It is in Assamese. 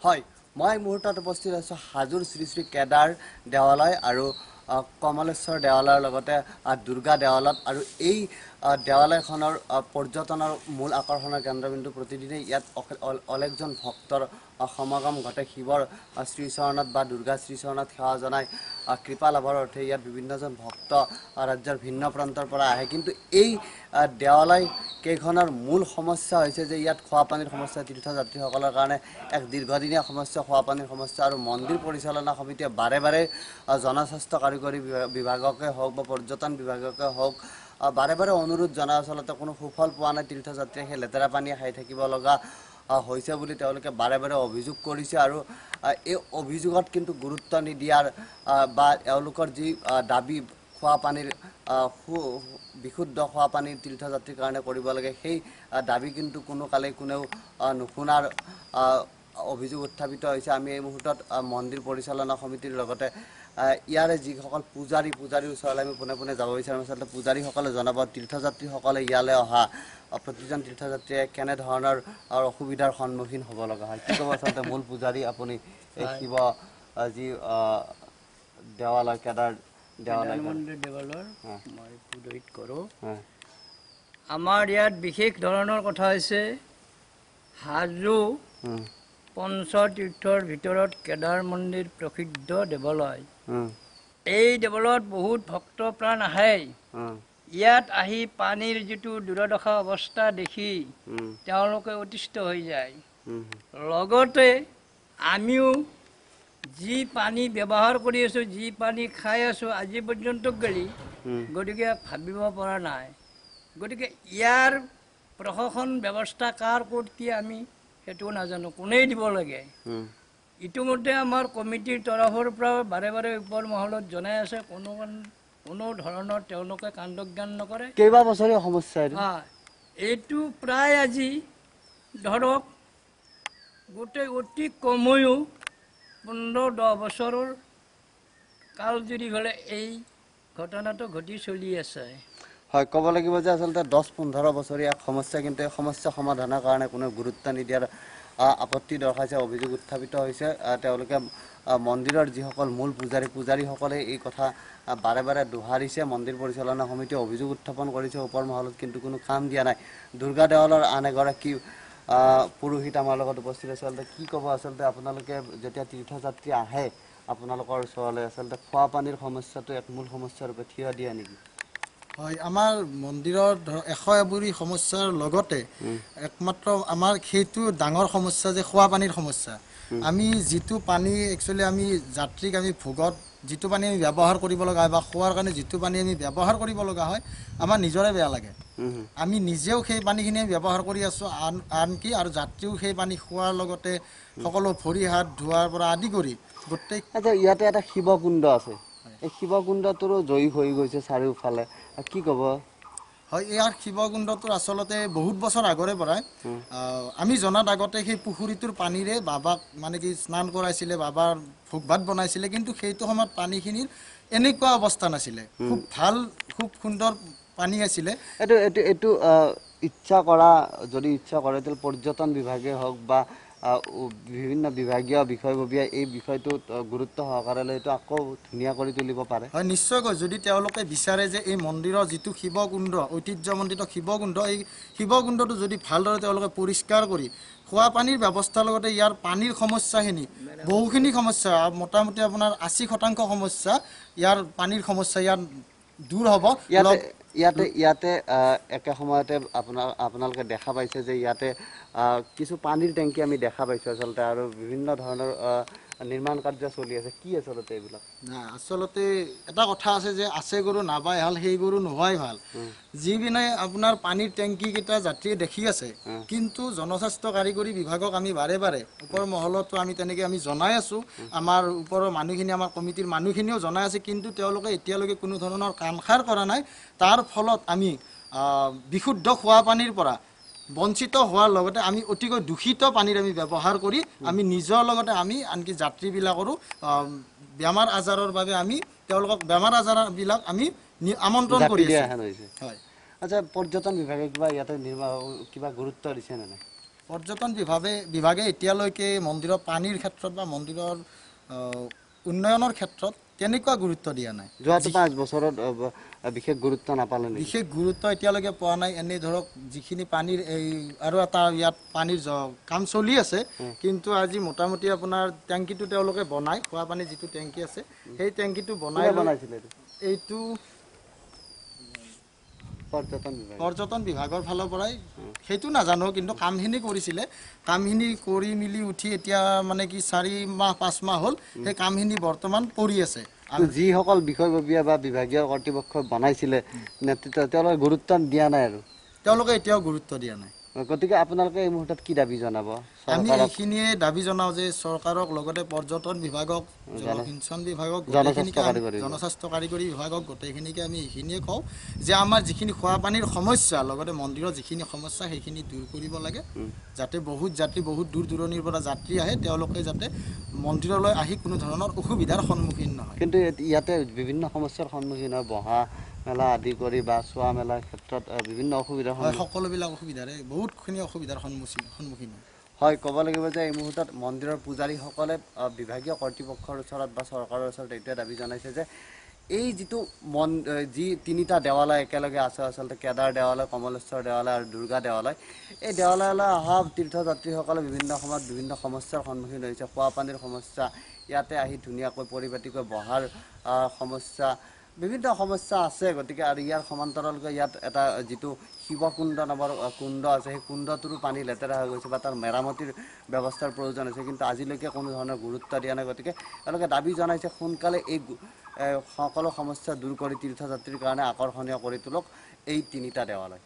হয় মই মুহূৰ্তত উপস্থিত আছো হাজোৰ শ্ৰী শ্ৰী কেদাৰ দেৱালয় আৰু কমলেশ্বৰ দেৱালয়ৰ লগতে দুৰ্গা দেৱালয়ত আৰু এই দেৱালয়খনৰ পৰ্যটনৰ মূল আকৰ্ষণৰ কেন্দ্ৰবিন্দু প্ৰতিদিনে ইয়াত অলেখজন ভক্তৰ সমাগম ঘটে শিৱৰ শ্ৰীচৰণত বা দুৰ্গা শ্ৰীচৰণত সেৱা জনাই কৃপা লাভৰ অৰ্থে ইয়াত বিভিন্নজন ভক্ত ৰাজ্যৰ ভিন্ন প্ৰান্তৰ পৰা আহে কিন্তু এই দেৱালয় কেইখনৰ মূল সমস্যা হৈছে যে ইয়াত খোৱাপানীৰ সমস্যা তীৰ্থযাত্ৰীসকলৰ কাৰণে এক দীৰ্ঘদিনীয়া সমস্যা খোৱাপানীৰ সমস্যা আৰু মন্দিৰ পৰিচালনা সমিতিয়ে বাৰে বাৰে জনস্বাস্থ্য কাৰিকৰী বিভাগকে হওক বা পৰ্যটন বিভাগকে হওক বাৰে বাৰে অনুৰোধ জনাই আচলতে কোনো সুফল পোৱা নাই তীৰ্থযাত্ৰীয়ে সেই লেতেৰা পানী খাই থাকিব লগা হৈছে বুলি তেওঁলোকে বাৰে বাৰে অভিযোগ কৰিছে আৰু এই অভিযোগত কিন্তু গুৰুত্ব নিদিয়াৰ বা এওঁলোকৰ যি দাবী খোৱাপানীৰ বিশুদ্ধ খোৱাপানী তীৰ্থযাত্ৰীৰ কাৰণে কৰিব লাগে সেই দাবী কিন্তু কোনো কালে কোনেও নুশুনাৰ অভিযোগ উত্থাপিত হৈছে আমি এই মুহূৰ্তত মন্দিৰ পৰিচালনা সমিতিৰ লগতে ইয়াৰে যিসকল পূজাৰীৰ ওচৰলৈ আমি পোনে পোনে যাব বিচাৰিম আচলতে পূজাৰীসকলে জনাব তীৰ্থযাত্ৰীসকলে ইয়ালৈ অহা প্ৰতিজন তীৰ্থযাত্ৰীয়ে কেনেধৰণৰ অসুবিধাৰ সন্মুখীন হ'ব লগা হয় কি ক'ব আচলতে মূল পূজাৰী আপুনি এই শিৱ যি দেৱালয় কেদাৰ মন্দিৰ দেৱালয়ৰ মই পুৰোহিত কৰোঁ আমাৰ ইয়াত বিশেষ ধৰণৰ কথা হৈছে হাজো পঞ্চতীৰ্থৰ ভিতৰত কেদাৰ মন্দিৰ প্ৰসিদ্ধ দেৱালয় এই দেৱালয়ত বহুত ভক্ত প্ৰাণ আহে ইয়াত আহি পানীৰ যিটো দুৰদশা অৱস্থা দেখি তেওঁলোকে অতিষ্ঠ হৈ যায় লগতে আমিও যি পানী ব্যৱহাৰ কৰি আছোঁ যি পানী খাই আছোঁ আজি পৰ্যন্ত গেলি গতিকে ভাবিব পৰা নাই গতিকে ইয়াৰ প্ৰশাসন ব্যৱস্থা কাৰ ক'ত কি আমি সেইটো নাজানো কোনেই দিব লাগে ইতিমধ্যে আমাৰ কমিটিৰ তৰফৰ পৰা বাৰে বাৰে ওপৰ মহলত জনাই আছে কোনো ধৰণৰ তেওঁলোকে কাণ্ডজ্ঞান নকৰে কেইবা বছৰীয়া সমস্যা এইটো প্ৰায় আজি ধৰক গোটেই অতি কমেও 15-10 বছৰৰ কাল যদি হ'লে এই ঘটনাটো ঘটি চলি আছে হয় ক'ব লাগিব যে আচলতে 10-15 বছৰীয়া সমস্যা কিন্তু এই সমস্যা সমাধানৰ কাৰণে কোনো গুৰুত্ব নিদিয়াৰ আপত্তি দৰ্শাইছে অভিযোগ উত্থাপিত হৈছে তেওঁলোকে মন্দিৰৰ যিসকল মূল পূজাৰীসকলে এই কথা বাৰে বাৰে দোহাৰিছে মন্দিৰ পৰিচালনা সমিতিয়ে অভিযোগ উত্থাপন কৰিছে ওপৰ মহলত কিন্তু কোনো কাম দিয়া নাই দুৰ্গা দেৱালয়ৰ আন এগৰাকী পুৰোহিত আমাৰ লগত উপস্থিত আছে আচলতে কি ক'ব আচলতে আপোনালোকে যেতিয়া তীৰ্থযাত্ৰী আহে আপোনালোকৰ ওচৰলৈ আচলতে খোৱা পানীৰ সমস্যাটো এক মূল সমস্যাৰ ৰূপে থিয় দিয়া নেকি হয় আমাৰ মন্দিৰৰ 100 এবুৰি সমস্যাৰ লগতে একমাত্ৰ আমাৰ সেইটো ডাঙৰ সমস্যা যে খোৱা পানীৰ সমস্যা আমি যিটো পানী একচুৱেলি আমি যাত্ৰীক আমি ভোগত যিটো পানী আমি ব্যৱহাৰ কৰিব লগা হয় বা খোৱাৰ কাৰণে যিটো পানী আমি ব্যৱহাৰ কৰিব লগা হয় আমাৰ নিজৰে বেয়া লাগে আমি নিজেও সেই পানীখিনি ব্যৱহাৰ কৰি আছোঁ আনকি আৰু যাত্ৰীও সেই পানী খোৱাৰ লগতে সকলো ভৰি হাত ধোৱাৰ পৰা আদি কৰি গোটেই আচ্ছা ইয়াতে এটা শিৱকুণ্ড আছে এই শিৱকুণ্ডটোৰো জয়ী হৈ গৈছে চাৰিওফালে কি ক'ব হয় ইয়াৰ শিৱকুণ্ডটোৰ আচলতে বহুত বছৰ আগৰে পৰাই আমি জনাত আগতে সেই পুখুৰীটোৰ পানীৰে বাবাক মানে কি স্নান কৰাইছিলে বাবাৰ ভোগ ভাত বনাইছিলে কিন্তু সেইটো সময়ত পানীখিনিৰ এনেকুৱা অৱস্থা নাছিলে খুব ভাল খুব সুন্দৰ পানী আছিলে এইটো ইচ্ছা কৰা যদি ইচ্ছা কৰে তেল পৰ্যটন বিভাগে হওক বা বিভিন্ন বিভাগীয় বিষয়ববীয়া এই বিষয়টোত গুৰুত্ব সহকাৰে লৈ এইটো আকৌ ধুনীয়া কৰি তুলিব পাৰে হয় নিশ্চয়কৈ যদি তেওঁলোকে বিচাৰে যে এই মন্দিৰৰ যিটো শিৱকুণ্ড ঐতিহ্যমণ্ডিত শিৱকুণ্ড এই শিৱকুণ্ডটো যদি ভালদৰে তেওঁলোকে পৰিষ্কাৰ কৰি খোৱা পানীৰ ব্যৱস্থাৰ লগতে ইয়াৰ পানীৰ সমস্যাখিনি বহুখিনি সমস্যা মোটামুটি আপোনাৰ 80% সমস্যা ইয়াৰ পানীৰ সমস্যা ইয়াৰ দূৰ হ'ব ইয়াতে একে সময়তে আপোনালোকে দেখা পাইছে যে ইয়াতে কিছু পানীৰ টেংকি আমি দেখা পাইছোঁ আচলতে আৰু বিভিন্ন ধৰণৰ নিৰ্মাণ কাৰ্য চলি আছে কি আচলতে এইবিলাক না আচলতে এটা কথা আছে যে আছে গৰু নাবাই হাল সেই গৰু নোহোৱাই ভাল যিবিনে আপোনাৰ পানীৰ টেংকি কেইটা যাত্ৰীয়ে দেখি আছে কিন্তু জনস্বাস্থ্য কাৰিকৰী বিভাগক আমি বাৰে বাৰে ওপৰ মহলতো আমি তেনেকৈ আমি জনাই আছোঁ আমাৰ ওপৰৰ মানুহখিনি আমাৰ কমিটিৰ মানুহখিনিও জনাই আছে কিন্তু তেওঁলোকে এতিয়ালৈকে কোনো ধৰণৰ কামসাৰ কৰা নাই তাৰ ফলত আমি বিশুদ্ধ খোৱা পানীৰ পৰা বঞ্চিত হোৱাৰ লগতে আমি অতিকৈ দূষিত পানীৰ আমি ব্যৱহাৰ কৰি আমি নিজৰ লগতে আমি আনকি যাত্ৰীবিলাকৰো বেমাৰ আজাৰৰ বাবে আমি তেওঁলোকক বেমাৰ আজাৰবিলাক আমি আমন্ত্ৰণ কৰি আছোঁ হয় আচ্ছা পৰ্যটন বিভাগে কিবা ইয়াতে কিবা গুৰুত্ব দিছে নে নাই পৰ্যটন বিভাগে এতিয়ালৈকে মন্দিৰৰ পানীৰ ক্ষেত্ৰত বা মন্দিৰৰ উন্নয়নৰ ক্ষেত্ৰত তেনেকুৱা গুৰুত্ব দিয়া নাই। যোৱাটো 5 বছৰত বিশেষ গুৰুত্ব নাপালে নেকি? বিশেষ গুৰুত্ব এতিয়ালৈকে পোৱা নাই। এনেই ধৰক যিখিনি পানীৰ এই আৰু এটা ইয়াত পানীৰ কাম চলি আছে, কিন্তু আজি মোটামুটি আপোনাৰ টেংকিটো তেওঁলোকে বনাই, খোৱা পানীৰ যিটো টেংকি আছে সেই টেংকিটো বনাইছিলে এইটো পৰ্যটন বিভাগৰ ফালৰ পৰাই, সেইটো নাজানো, কিন্তু কামখিনি কৰিছিলে। কামখিনি কৰি মেলি উঠি এতিয়া মানে কি 4 মাহ 5 মাহ হ'ল সেই কামখিনি বৰ্তমান পৰি আছে। যিসকল বিষয়ববীয়া বা বিভাগীয় কৰ্তৃপক্ষ বনাইছিলে নেতৃত্ব, তেওঁলোকে গুৰুত্ব দিয়া নাই আৰু তেওঁলোকে এতিয়াও গুৰুত্ব দিয়া নাই। গতিকে আপোনালোকে এই মুহূৰ্তত কি দাবী জনাব? আমি এইখিনিয়ে দাবী জনাওঁ যে চৰকাৰক, লগতে পৰ্যটন বিভাগক, জলসিঞ্চন বিভাগক, জনস্বাস্থ্য কাৰিকৰী বিভাগক, গোটেইখিনিকে আমি এইখিনিয়ে কওঁ যে আমাৰ যিখিনি খোৱা পানীৰ সমস্যা, লগতে মন্দিৰৰ যিখিনি সমস্যা সেইখিনি দূৰ কৰিব লাগে, যাতে বহুত যাত্ৰী, বহুত দূৰ দূৰণিৰ পৰা যাত্ৰী আহে, তেওঁলোকে যাতে মন্দিৰলৈ আহি কোনো ধৰণৰ অসুবিধাৰ সন্মুখীন নহয়। কিন্তু ইয়াতে বিভিন্ন সমস্যাৰ সন্মুখীন হয়, বহা মেলা আদি কৰি বা চোৱা মেলাৰ ক্ষেত্ৰত বিভিন্ন অসুবিধাৰ হয়, সকলোবিলাক অসুবিধাৰে বহুতখিনি অসুবিধাৰ সন্মুখীন হয়। ক'ব লাগিব যে এই মুহূৰ্তত মন্দিৰৰ পূজাৰীসকলে বিভাগীয় কৰ্তৃপক্ষৰ ওচৰত বা চৰকাৰৰ ওচৰত এইটোৱে দাবী জনাইছে যে এই যিটো যি 3টা দেৱালয় একেলগে আছে, আচলতে কেদাৰ দেৱালয়, কমলেশ্বৰ দেৱালয় আৰু দুৰ্গা দেৱালয়, এই দেৱালয়লৈ অহা তীৰ্থযাত্ৰীসকলে বিভিন্ন সময়ত বিভিন্ন সমস্যাৰ সন্মুখীন হৈছে। খোৱা পানীৰ সমস্যা, ইয়াতে আহি ধুনীয়াকৈ পৰিপাটিকৈ বহাৰ সমস্যা, বিভিন্ন সমস্যা আছে। গতিকে আৰু ইয়াৰ সমান্তৰালকৈ ইয়াত এটা যিটো শিৱকুণ্ড নামৰ কুণ্ড আছে, সেই কুণ্ডটোৰো পানী লেতেৰা হৈ গৈছে বা তাৰ মেৰামতিৰ ব্যৱস্থাৰ প্ৰয়োজন হৈছে, কিন্তু আজিলৈকে কোনো ধৰণৰ গুৰুত্ব দিয়া নাই। গতিকে তেওঁলোকে দাবী জনাইছে সোনকালে এই সকলো সমস্যা দূৰ কৰি তীৰ্থযাত্ৰীৰ কাৰণে আকৰ্ষণীয় কৰি তোলক এই 3টা দেৱালয়।